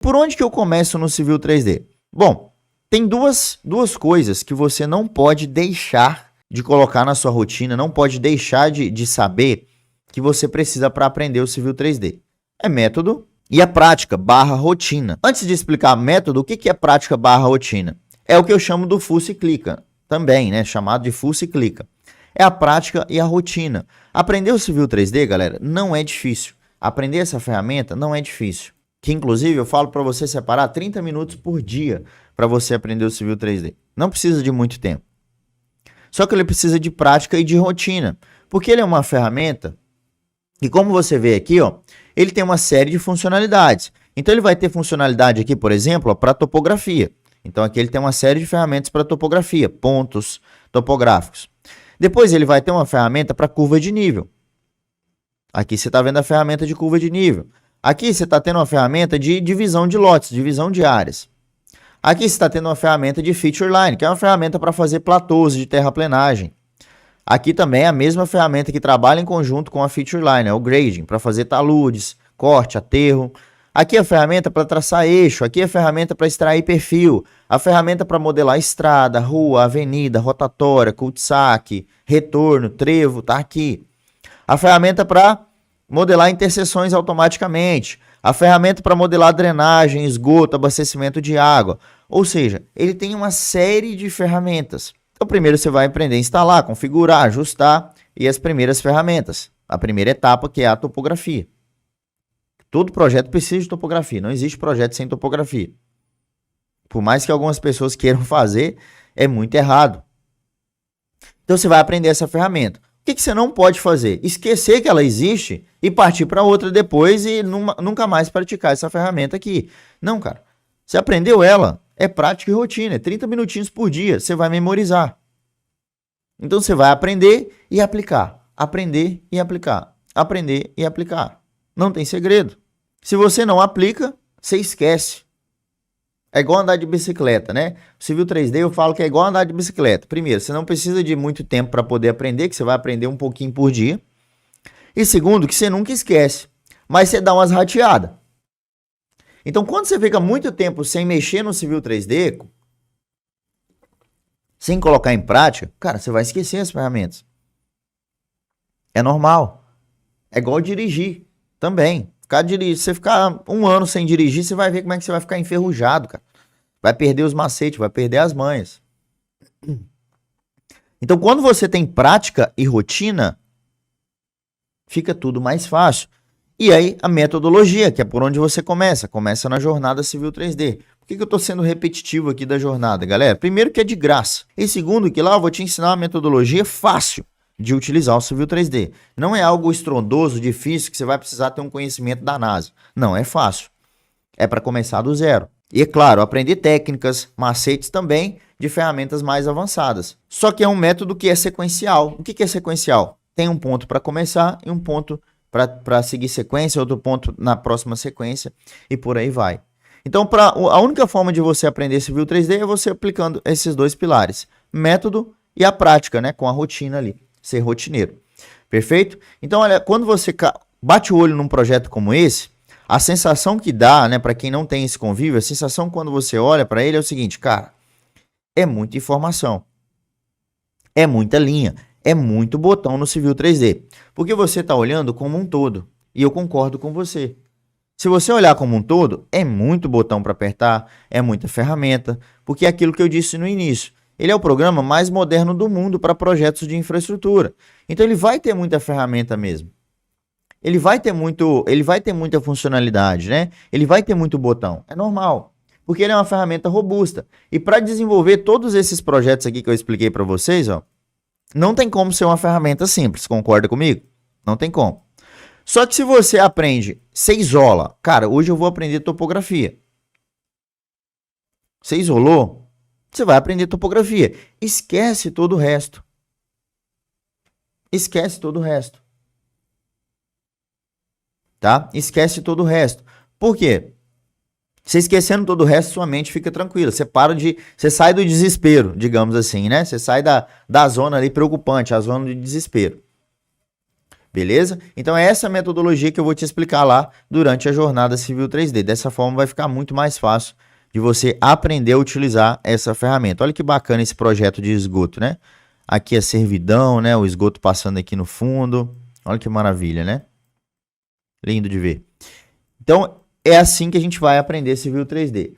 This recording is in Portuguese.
Por onde que eu começo no Civil 3D? Bom, tem duas coisas que você não pode deixar de colocar na sua rotina, não pode deixar de saber que você precisa para aprender o Civil 3D. É método e a prática / rotina. Antes de explicar método, o que é prática / rotina? É o que eu chamo do fuça e clica, também, né? Chamado de fuça e clica. É a prática e a rotina. Aprender o Civil 3D, galera, não é difícil. Aprender essa ferramenta não é difícil. Que, inclusive, eu falo para você separar 30 minutos por dia para você aprender o Civil 3D. Não precisa de muito tempo. Só que ele precisa de prática e de rotina. Porque ele é uma ferramenta e, como você vê aqui, ó, ele tem uma série de funcionalidades. Então, ele vai ter funcionalidade aqui, por exemplo, para topografia. Então, aqui ele tem uma série de ferramentas para topografia, pontos topográficos. Depois, ele vai ter uma ferramenta para curva de nível. Aqui você está vendo a ferramenta de curva de nível. Aqui você está tendo uma ferramenta de divisão de lotes, divisão de áreas. Aqui você está tendo uma ferramenta de feature line, que é uma ferramenta para fazer platôs de terraplenagem. Aqui também é a mesma ferramenta que trabalha em conjunto com a feature line, é o grading, para fazer taludes, corte, aterro. Aqui é a ferramenta para traçar eixo, aqui é a ferramenta para extrair perfil, a ferramenta para modelar estrada, rua, avenida, rotatória, cul-de-sac, retorno, trevo, tá aqui. A ferramenta para modelar interseções automaticamente, a ferramenta para modelar drenagem, esgoto, abastecimento de água. Ou seja, ele tem uma série de ferramentas. Então, primeiro você vai aprender a instalar, configurar, ajustar e as primeiras ferramentas. A primeira etapa, que é a topografia. Todo projeto precisa de topografia, não existe projeto sem topografia. Por mais que algumas pessoas queiram fazer, é muito errado. Então, você vai aprender essa ferramenta. O que você não pode fazer? Esquecer que ela existe e partir para outra depois e nunca mais praticar essa ferramenta aqui. Não, cara. Você aprendeu ela, é prática e rotina. É 30 minutinhos por dia, você vai memorizar. Então, você vai aprender e aplicar. Aprender e aplicar. Aprender e aplicar. Não tem segredo. Se você não aplica, você esquece. É igual andar de bicicleta, né? O Civil 3D eu falo que é igual andar de bicicleta. Primeiro, você não precisa de muito tempo para poder aprender, que você vai aprender um pouquinho por dia. E segundo, que você nunca esquece, mas você dá umas rateadas. Então, quando você fica muito tempo sem mexer no Civil 3D, sem colocar em prática, cara, você vai esquecer as ferramentas. É normal. É igual dirigir também. Você ficar um ano sem dirigir, você vai ver como é que você vai ficar enferrujado, cara. Vai perder os macetes, vai perder as manhas. Então, quando você tem prática e rotina, fica tudo mais fácil. E aí, a metodologia, que é por onde você começa. Começa na jornada Civil 3D. Por que eu estou sendo repetitivo aqui da jornada, galera? Primeiro que é de graça. E segundo que lá eu vou te ensinar uma metodologia fácil de utilizar o Civil 3D. Não é algo estrondoso, difícil, que você vai precisar ter um conhecimento da NASA. Não, é fácil. É para começar do zero. E é claro, aprender técnicas, macetes também de ferramentas mais avançadas. Só que é um método que é sequencial. O que é sequencial? Tem um ponto para começar e um ponto para seguir sequência, outro ponto na próxima sequência e por aí vai. Então, a única forma de você aprender Civil 3D é você aplicando esses dois pilares. Método e a prática, né? Com a rotina ali. Ser rotineiro. Perfeito? Então, olha, quando você bate o olho num projeto como esse, a sensação que dá, né, para quem não tem esse convívio, a sensação quando você olha para ele é o seguinte, cara, é muita informação. É muita linha. É muito botão no Civil 3D. Porque você está olhando como um todo. E eu concordo com você. Se você olhar como um todo, é muito botão para apertar, é muita ferramenta, porque é aquilo que eu disse no início. Ele é o programa mais moderno do mundo para projetos de infraestrutura. Então ele vai ter muita ferramenta mesmo. Ele vai ter muita funcionalidade, né? Ele vai ter muito botão. É normal, porque ele é uma ferramenta robusta. E para desenvolver todos esses projetos aqui que eu expliquei para vocês, ó, não tem como ser uma ferramenta simples, concorda comigo? Não tem como. Só que se você aprende, você isola. Cara, hoje eu vou aprender topografia. Você isolou? Você vai aprender topografia. Esquece todo o resto. Esquece todo o resto. Tá? Esquece todo o resto. Por quê? Você esquecendo todo o resto, sua mente fica tranquila. Você sai do desespero, digamos assim, né? Você sai da zona ali preocupante, a zona de desespero. Beleza? Então é essa metodologia que eu vou te explicar lá durante a jornada Civil 3D. Dessa forma vai ficar muito mais fácil de você aprender a utilizar essa ferramenta. Olha que bacana esse projeto de esgoto, né? Aqui a servidão, né? O esgoto passando aqui no fundo. Olha que maravilha, né? Lindo de ver. Então é assim que a gente vai aprender Civil 3D.